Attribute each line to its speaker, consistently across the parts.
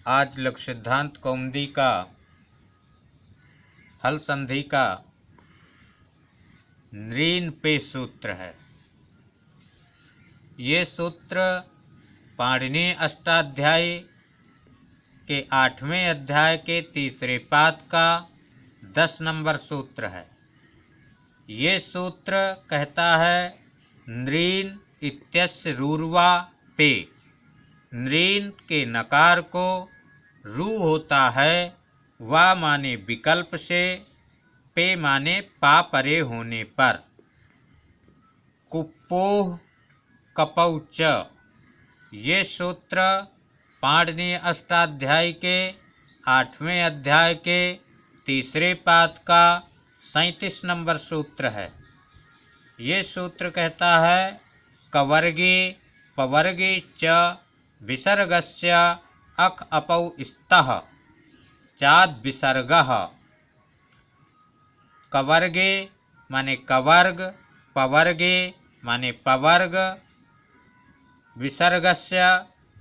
Speaker 1: आज लघु सिद्धांत कौमुदी का हल संधि का नृन पे सूत्र है। ये सूत्र पाणिनीय अष्टाध्यायी के 8वें अध्याय के तीसरे पाद का 10 नंबर सूत्र है। ये सूत्र कहता है नृन इत्यस्य रूर्वा पे। नृन के नकार को रू होता है, वा माने विकल्प से, पे माने पा परे होने पर। कुप्पोह कपौ च। ये सूत्र पाणिनीय अष्टाध्यायी के 8वें अध्याय के तीसरे पाद का 37 नंबर सूत्र है। ये सूत्र कहता है कवर्गे पवर्गे च विसर्गस्य अख अपौ स्तः चाद विसर्गः। कवर्गे माने कवर्ग, पवर्गे माने पवर्ग, विसर्गस्य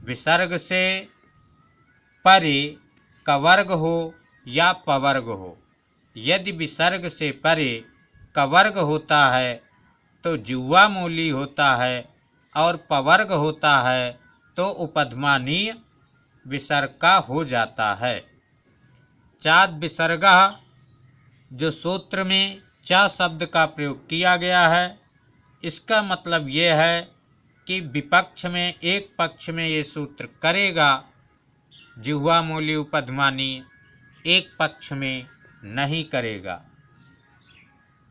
Speaker 1: विसर्ग से, परे कवर्ग हो या पवर्ग हो। यदि विसर्ग से परे कवर्ग होता है तो जिह्वा मूली होता है, और पवर्ग होता है तो उपध्मानीय विसर्ग का हो जाता है। चाद विसर्गः, जो सूत्र में चा शब्द का प्रयोग किया गया है, इसका मतलब ये है कि विपक्ष में एक पक्ष में ये सूत्र करेगा जिह्वा मूली उपध्मानी, एक पक्ष में नहीं करेगा।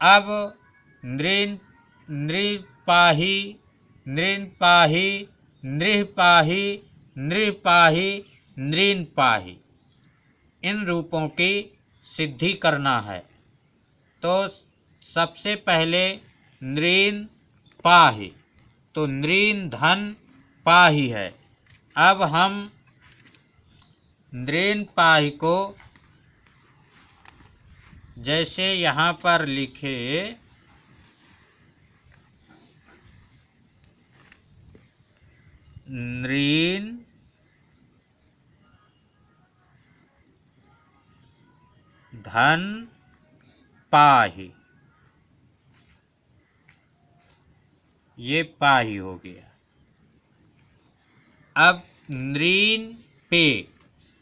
Speaker 1: अब नृन नृपाही नृपाही नृपाही नृपाही नृपाही, इन रूपों की सिद्धि करना है। तो सबसे पहले नृन पाही, तो नृन धन पाही है। अब हम नृन पाही को जैसे यहाँ पर लिखे नृन धन पाही, ये पाही हो गया। अब नृन पे,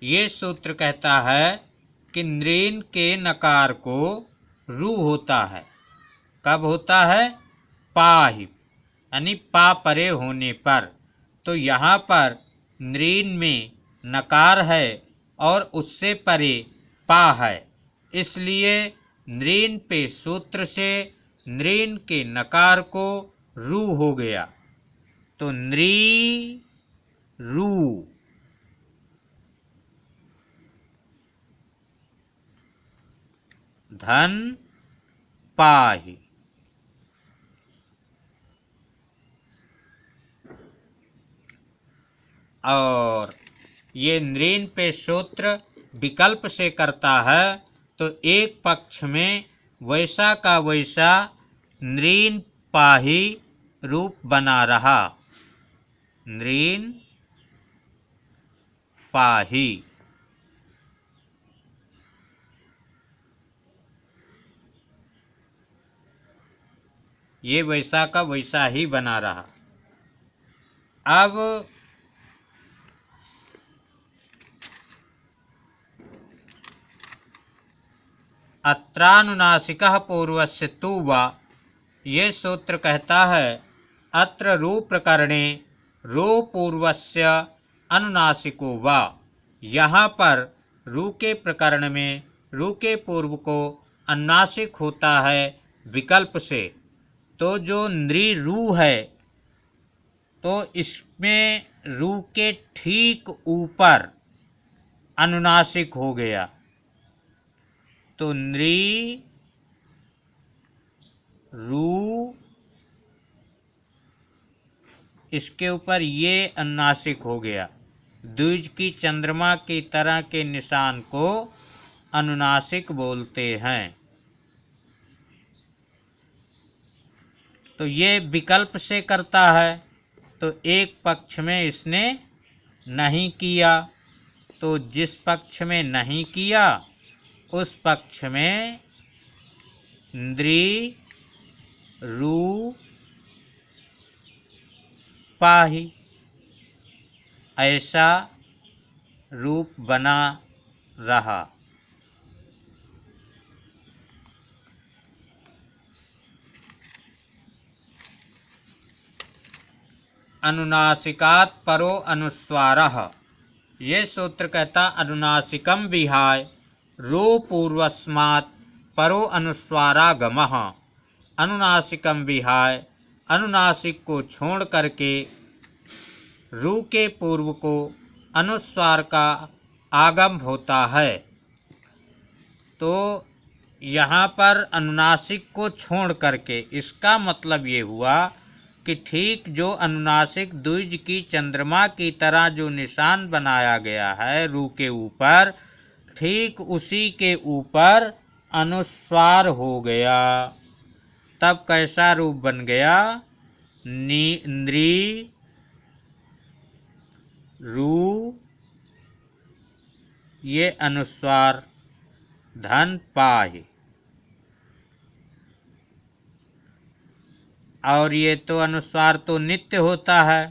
Speaker 1: ये सूत्र कहता है कि नृन के नकार को रू होता है। कब होता है? पाही यानी पा परे होने पर। तो यहाँ पर नृन में नकार है और उससे परे पा है, इसलिए नृन पे सूत्र से नृन के नकार को रू हो गया। तो नृ रू, धन पाही। और ये नृन पे सूत्र विकल्प से करता है तो एक पक्ष में वैसा का वैसा नृन पाही रूप बना रहा। नृन पाही, ये वैसा का वैसा ही बना रहा। अब अत्रानुनासिकः पूर्वस्य तु वा, ये सूत्र कहता है अत्र रू प्रकरणे रू पूर्वस्य अनुनासिको वा। यहाँ पर रू के प्रकरण में रू के पूर्व को अनुनासिक होता है विकल्प से। तो जो नृ रू है तो इसमें रू के ठीक ऊपर अनुनासिक हो गया। तो नृ रू, इसके ऊपर ये अनुनासिक हो गया। द्विज की चंद्रमा की तरह के निशान को अनुनासिक बोलते हैं। तो ये विकल्प से करता है, तो एक पक्ष में इसने नहीं किया, तो जिस पक्ष में नहीं किया उस पक्ष में नृ रू पाहि ऐसा रूप बना रहा। अनुनासिकात् परो अनुस्वारः। ये सूत्र कहता अनुनासिकम विहाय रो पूर्वस्मात् परो अनुस्वारागमः। अनुनासिकम विहाय अनुनासिक को छोड़ करके रू के पूर्व को अनुस्वार का आगम होता है। तो यहाँ पर अनुनासिक को छोड़ करके, इसका मतलब ये हुआ कि ठीक जो अनुनासिक द्विज की चंद्रमा की तरह जो निशान बनाया गया है रू के ऊपर, ठीक उसी के ऊपर अनुस्वार हो गया। तब कैसा रूप बन गया? नृ रू ये अनुस्वार धन पाहि, और ये तो अनुस्वार तो नित्य होता है,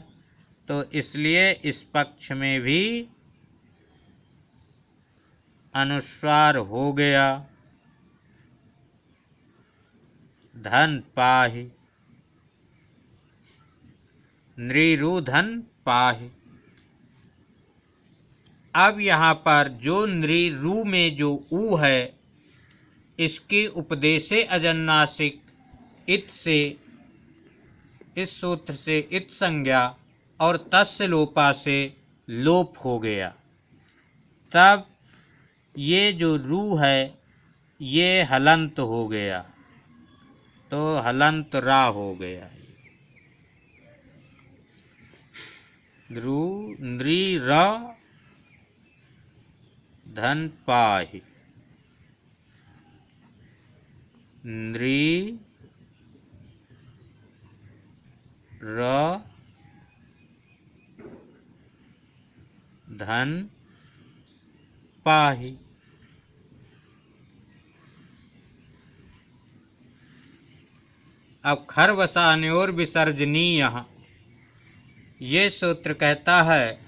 Speaker 1: तो इसलिए इस पक्ष में भी अनुस्वार हो गया धन पाहि, नृरु धन पाहि। अब यहाँ पर जो नृरु में जो ऊ है, इसके उपदेशे अजन्नासिक इत से, इस सूत्र से इत संज्ञा और तस्य लोपा से लोप हो गया। तब ये जो रू है ये हलंत हो गया, तो हलंत रा हो गया। रू नृ र धन पाहि, नृ र धन पाहि। अब खरवसान्योर विसर्जनीय, ये सूत्र कहता है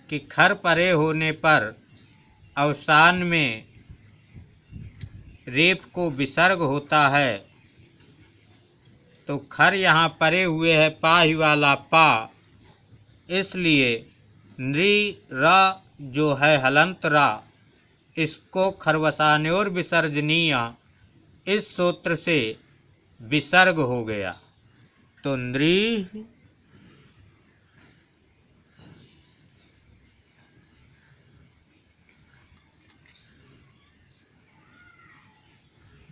Speaker 1: कि खर परे होने पर अवसान में रेफ को विसर्ग होता है, तो खर यहाँ परे हुए है पाहि वाला पा, इसलिए नृ रा जो है हलंत रा, इसको खरवसान्योर विसर्जनीय इस सूत्र से विसर्ग हो गया। तो नृ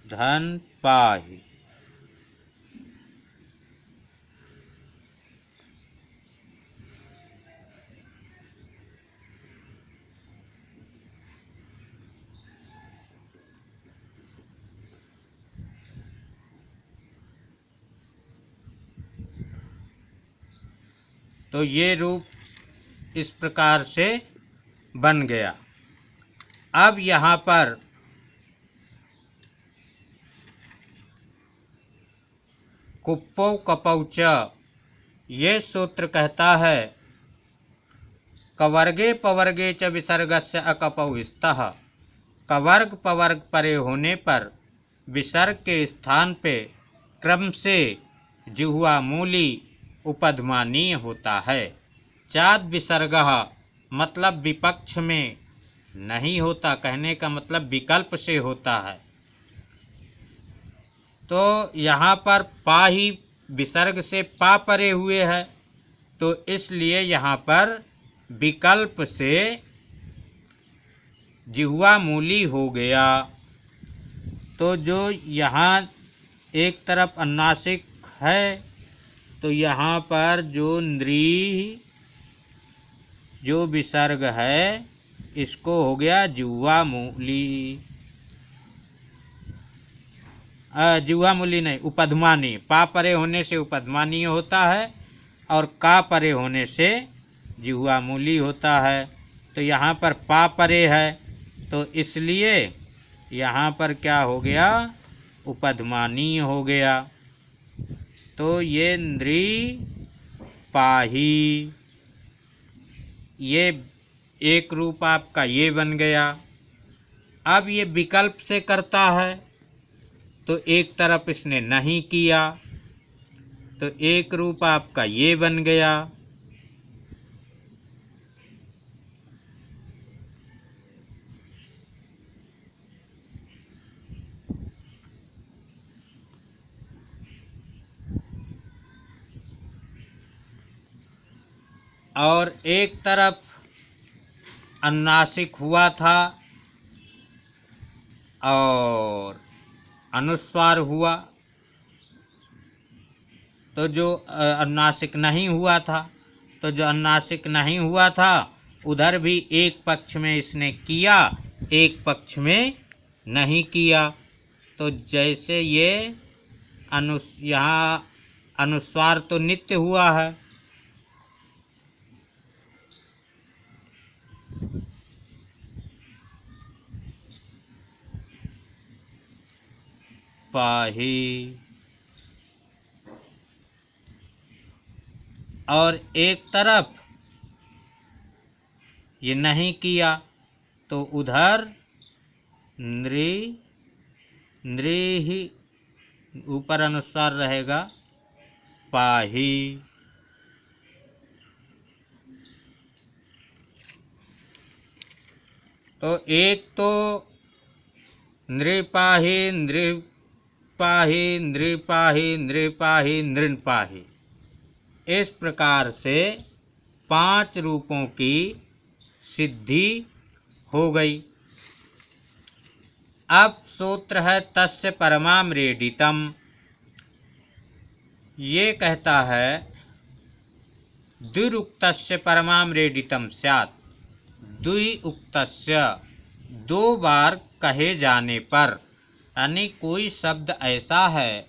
Speaker 1: धन पाहि। तो ये रूप इस प्रकार से बन गया। अब यहाँ पर कुप्पौ कपौ च, ये सूत्र कहता है कवर्गे पवर्गे च विसर्गस्य अकपौ स्तः। कवर्ग पवर्ग परे होने पर विसर्ग के स्थान पे क्रम से जिह्वा मूली उपध्मानीय होता है। चाद विसर्गः मतलब विपक्ष में नहीं होता, कहने का मतलब विकल्प से होता है। तो यहाँ पर पा ही विसर्ग से पा परे हुए है, तो इसलिए यहाँ पर विकल्प से जिह्वा मूली हो गया। तो जो यहाँ एक तरफ अनुनासिक है, तो यहाँ पर जो नृ जो विसर्ग है इसको हो गया जिह्वा मूली, जिह्वा मूली नहीं उपध्मानीय। पा परे होने से उपध्मानीय होता है और का परे होने से जिह्वा मूली होता है, तो यहाँ पर पा परे है, तो इसलिए यहाँ पर क्या हो गया, उपधमानीय हो गया। तो ये नृ पाही, ये एक रूप आपका ये बन गया। अब ये विकल्प से करता है, तो एक तरफ इसने नहीं किया, तो एक रूप आपका ये बन गया। और एक तरफ अनुनासिक हुआ था और अनुस्वार हुआ, तो जो अनुनासिक नहीं हुआ था, तो जो अनुनासिक नहीं हुआ था उधर भी एक पक्ष में इसने किया, एक पक्ष में नहीं किया। तो जैसे ये यहाँ अनुस्वार तो नित्य हुआ है, पाही, और एक तरफ ये नहीं किया, तो उधर नृ ही ऊपर अनुस्वार रहेगा, पाही। तो एक तो नृपाही नृपाही नृपाही नृपाही नृपाही, इस प्रकार से 5 रूपों की सिद्धि हो गई। अब सूत्र है तस्य परमाम्रेडितम। ये कहता है द्विरुक्तस्य परमाम्रेडितम स्यात्। द्विउक्तस्य, 2 बार कहे जाने पर, यानी कोई शब्द ऐसा है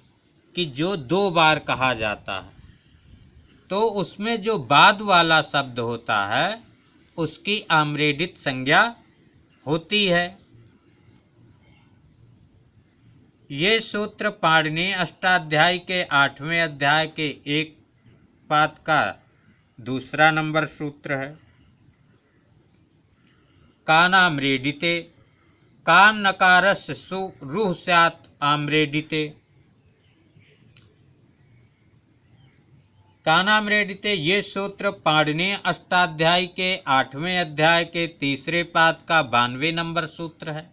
Speaker 1: कि जो 2 बार कहा जाता है, तो उसमें जो बाद वाला शब्द होता है उसकी आम्रेडित संज्ञा होती है। ये सूत्र पाणिनि अष्टाध्यायी के 8वें अध्याय के 1 पाद का 2 नंबर सूत्र है। कानाम्रेडिते, कान नकारस्य रुः स्यात् आम्रेडिते। कानाम्रेडिते, ये सूत्र पाणिनि अष्टाध्यायी के 8वें अध्याय के 3 पाद का 92 नंबर सूत्र है।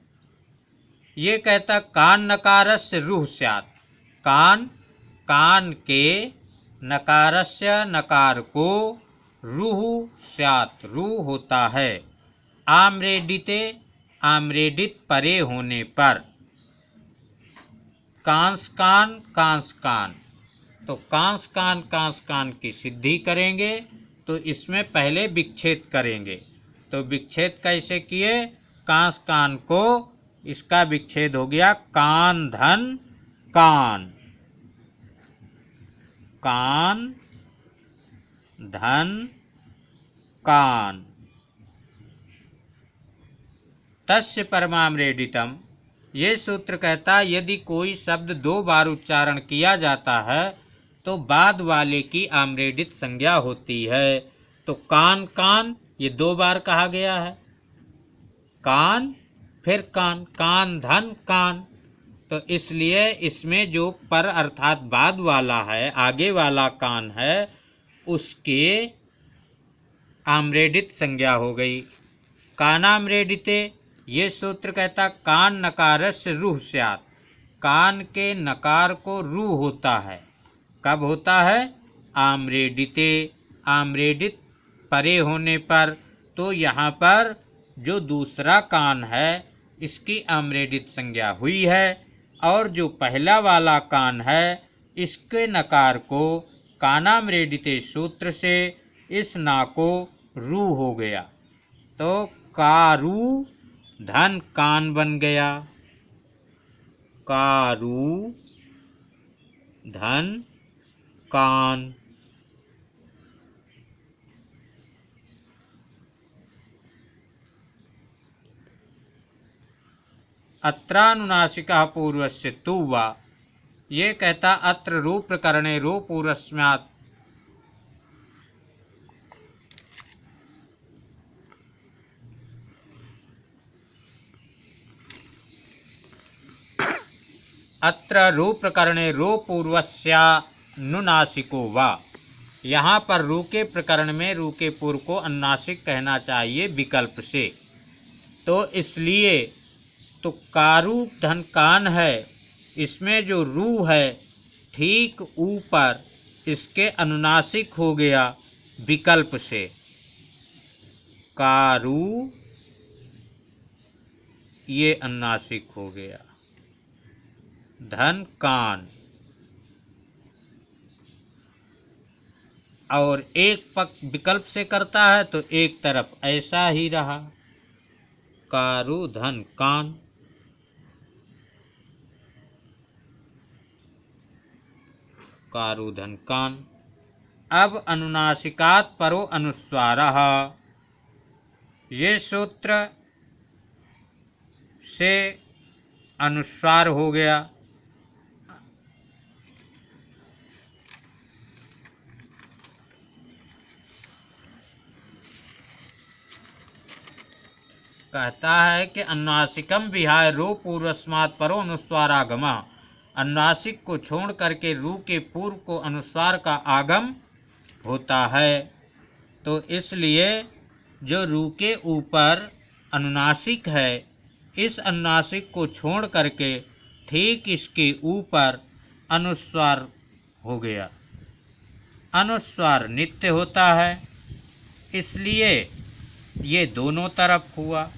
Speaker 1: ये कहता कान नकारस्य रुः स्यात्, कान के नकारस्य नकार को रुः स्यात्, रू होता है। आम्रेडिते, आम्रेडित परे होने पर। कांस कान, तो कांस कान की सिद्धि करेंगे, तो इसमें पहले विच्छेद करेंगे। तो विच्छेद कैसे किए, कांस कान को, इसका विच्छेद हो गया कान धन कान, कान धन कान। तस्य परमाम्रेडितम, ये सूत्र कहता यदि कोई शब्द 2 बार उच्चारण किया जाता है तो बाद वाले की आम्रेडित संज्ञा होती है। तो कान, ये 2 बार कहा गया है, कान फिर कान, कान धन कान। तो इसलिए इसमें जो पर अर्थात बाद वाला है, आगे वाला कान है, उसके आम्रेडित संज्ञा हो गई। कानाम्रेडिते, ये सूत्र कहता कान नकारस्य रुः स्यात्, कान के नकार को रू होता है। कब होता है, आम्रेडिते, आम्रेडित परे होने पर। तो यहाँ पर जो दूसरा कान है इसकी आम्रेडित संज्ञा हुई है, और जो पहला वाला कान है इसके नकार को कानाम्रेडिते सूत्र से इस ना को रू हो गया, तो कारू धन कान बन गया, कारू धन कान। अत्रानुनासिकः पूर्वस्य तु वा, ये कहता अत्र रूप प्रकरणे रो पूर्वस्मात् अत्र रूप प्रकरणे रो पूर्वस्यानुनासिको वा, यहाँ पर रू के प्रकरण में रू के पूर्व को अनुनासिक कहना चाहिए विकल्प से। तो इसलिए तो कारू धन कान है, इसमें जो रू है ठीक ऊपर इसके अनुनासिक हो गया विकल्प से। कारू ये अनुनासिक हो गया, धन कान, और एक पक विकल्प से करता है तो एक तरफ ऐसा ही रहा, कारू धन कान। कारू धन कान। अब अनुनासिकात् परो अनुस्वारः, ये सूत्र से अनुस्वार हो गया। कहता है कि अनुनासिकम विहाय रो पूर्वस्मात् परो अनुस्वारागम, अनुनासिक को छोड़ करके रू के पूर्व को अनुस्वार का आगम होता है। तो इसलिए जो रू के ऊपर अनुनासिक है, इस अनुनासिक को छोड़ करके ठीक इसके ऊपर अनुस्वार हो गया। अनुस्वार नित्य होता है, इसलिए ये दोनों तरफ हुआ।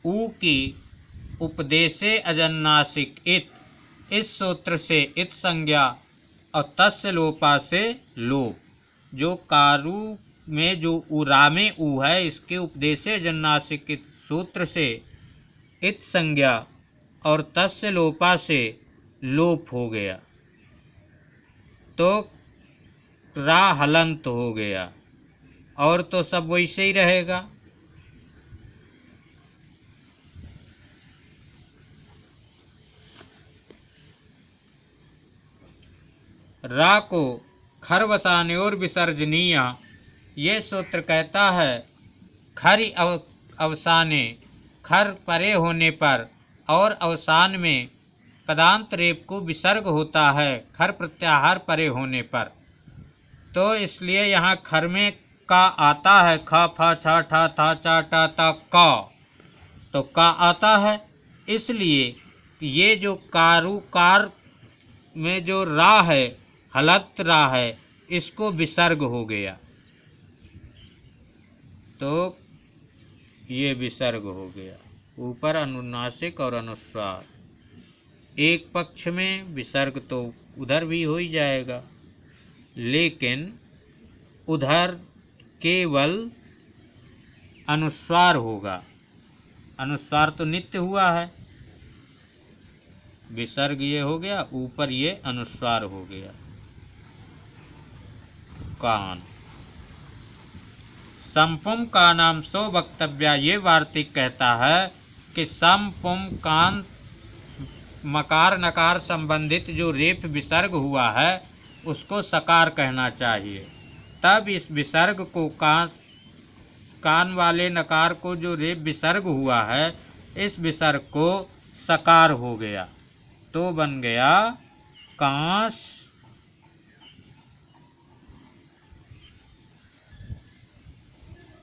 Speaker 1: ऊ की उपदेशे अजन्नासिक इत, इस सूत्र से इत संज्ञा और तस्य लोपा से लोप, जो कारू में जो उरा में ऊ है, इसके उपदेशे अजन्नासिक इत सूत्र से इत संज्ञा और तस्य लोपा से लोप हो गया, तो रा हलंत हो गया, और तो सब वैसे ही रहेगा। रा को खर वसाने और विसर्जनीय, ये सूत्र कहता है खरी अवसाने, खर परे होने पर और अवसान में पदांत रेप को विसर्ग होता है खर प्रत्याहार परे होने पर। तो इसलिए यहाँ खर में का आता है, ख फ छ ठ था चा टा ता क, तो का आता है, इसलिए ये जो कारूकार में जो रा है, हलत रा है, इसको विसर्ग हो गया, तो ये विसर्ग हो गया। ऊपर अनुनासिक और अनुस्वार, एक पक्ष में विसर्ग तो उधर भी हो ही जाएगा, लेकिन उधर केवल अनुस्वार होगा। अनुस्वार तो नित्य हुआ है, विसर्ग ये हो गया, ऊपर ये अनुस्वार हो गया। कान संपुम का नाम सो वक्तव्या, ये वार्तिक कहता है कि संपुम कान मकार नकार संबंधित जो रेफ विसर्ग हुआ है उसको सकार कहना चाहिए। तब इस विसर्ग को कान वाले नकार को जो रेफ विसर्ग हुआ है, इस विसर्ग को सकार हो गया, तो बन गया कांस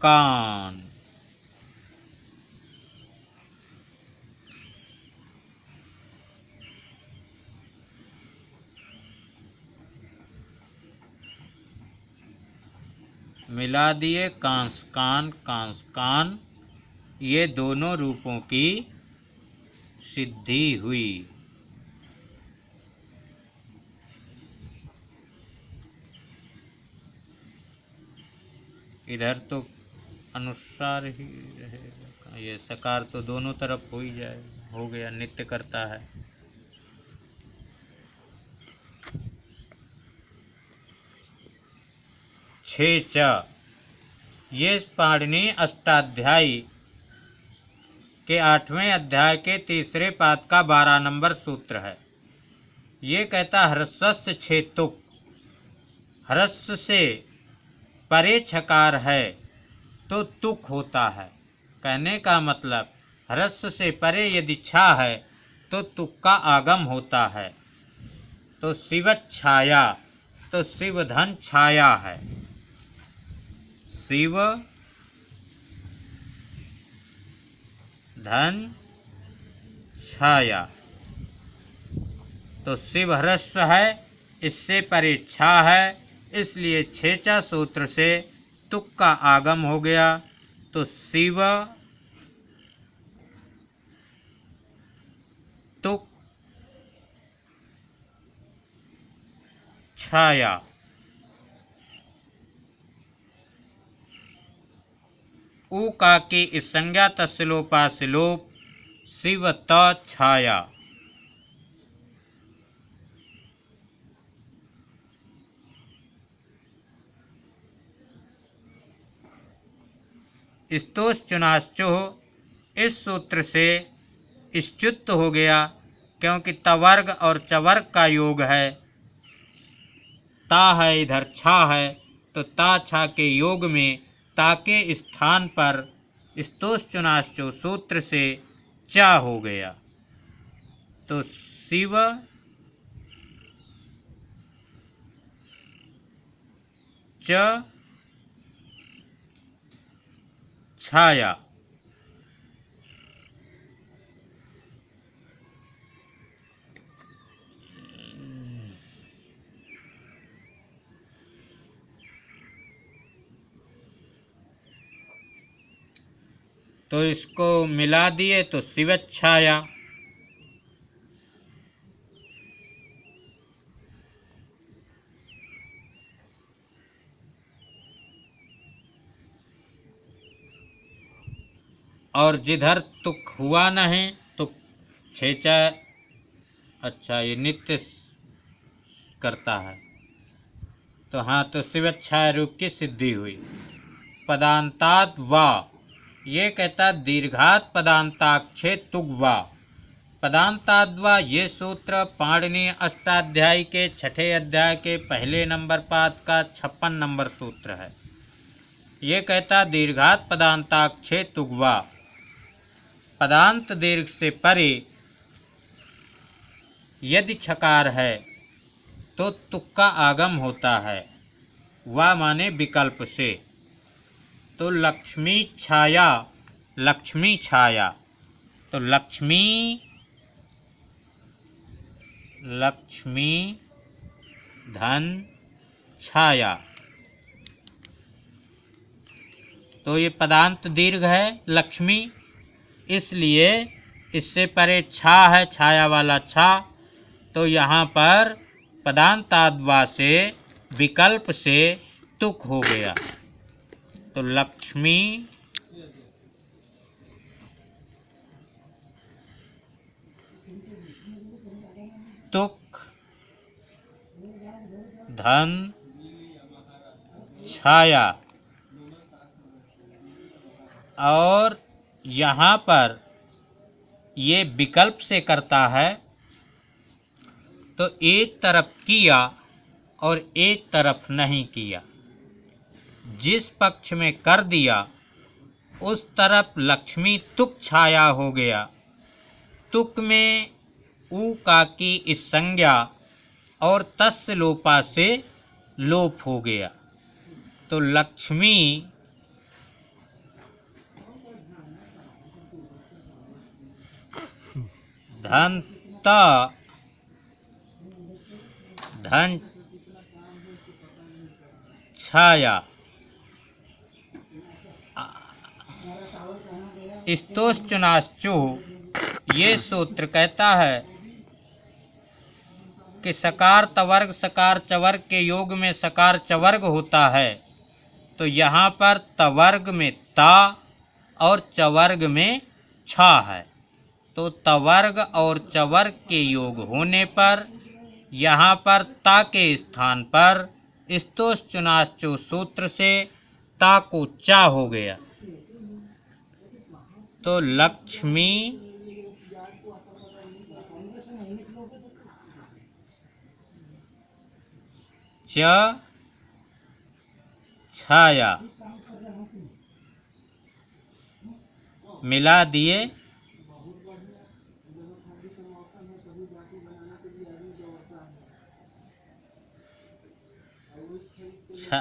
Speaker 1: कान। मिला दिए कांस कान, ये दोनों रूपों की सिद्धि हुई। इधर तो अनुसार ही रहेगा। ये सकार तो दोनों तरफ हो ही जाए, हो गया, नित्य करता है। च ये पाणिनि अष्टाध्यायी के 8वें अध्याय के तीसरे पाद का 12 नंबर सूत्र है। ये कहता ह्रस्वस्य छेतुक, ह्रस्व से परे छकार है तो तुक होता है। कहने का मतलब ह्रस्व से परे यदि छा है तो तुक का आगम होता है। तो शिवत छाया, तो शिव धन छाया है। शिव धन छाया, तो शिव ह्रस्व है, इससे परे छा है, इसलिए छेचा सूत्र से तुक का आगम हो गया। तो शिव तुक छाया। ऊ का की इस संज्ञा तस्लोपा सिलोप, शिव त छाया। स्तोश्चुनाश्चुः इस सूत्र से इश्चुत हो गया, क्योंकि तवर्ग और चवर्ग का योग है। ता है इधर छा है, तो ता छा के योग में ता के स्थान पर स्तोश्चुनाश्चु सूत्र से चा हो गया। तो शिव च छाया। तो इसको मिला दिए तो शिवत छाया। और जिधर तुक हुआ नहीं, तुक छेचा, अच्छा ये नित्य करता है, तो हाँ, तो शिवत छाया रूप की सिद्धि हुई। पदांतात वा, ये कहता दीर्घात पदांताक्षे तुग्वा। पदांताद्वा ये सूत्र पाणिनि अष्टाध्यायी के 6ठे अध्याय के पहले नंबर पाद का 56 नंबर सूत्र है। ये कहता दीर्घात पदांताक्षे तुग्वा, पदांत दीर्घ से परे यदि छकार है तो तुक का आगम होता है। वा माने विकल्प से। तो लक्ष्मी छाया, लक्ष्मी छाया, तो लक्ष्मी, लक्ष्मी धन छाया। तो ये पदांत दीर्घ है लक्ष्मी, इसलिए इससे परे छा है, छाया वाला छा, तो यहाँ पर पदांताद्वा से विकल्प से तुक हो गया। तो लक्ष्मी तुक धन छाया। और यहाँ पर ये विकल्प से करता है, तो एक तरफ किया और एक तरफ नहीं किया। जिस पक्ष में कर दिया उस तरफ लक्ष्मी तुक छाया हो गया। तुक में ऊ का की इस संज्ञा और तस्य लोपा से लोप हो गया। तो लक्ष्मी धन त धन छाया। स्तोश्चुनाश्चु ये सूत्र कहता है कि सकार तवर्ग सकार चवर्ग के योग में सकार चवर्ग होता है, तो यहाँ पर तवर्ग में ता और चवर्ग में छा है। तो तवर्ग और चवर्ग के योग होने पर यहाँ पर ता के स्थान पर स्तोष चुनाश्चो सूत्र से ता को चा हो गया। तो लक्ष्मी च छाया मिला दिए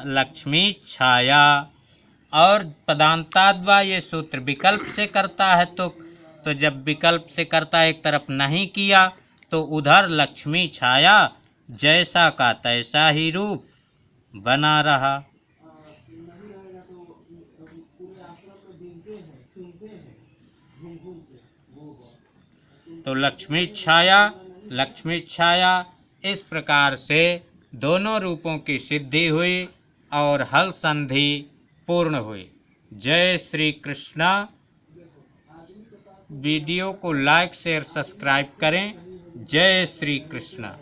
Speaker 1: लक्ष्मी छाया। और पदांताद्वा ये सूत्र विकल्प से करता है तो जब विकल्प से करता एक तरफ नहीं किया तो उधर लक्ष्मी छाया जैसा का तैसा ही रूप बना रहा। तो लक्ष्मी छाया इस प्रकार से दोनों रूपों की सिद्धि हुई और हल संधि पूर्ण हुई। जय श्री कृष्णा। वीडियो को लाइक शेयर सब्सक्राइब करें। जय श्री कृष्णा।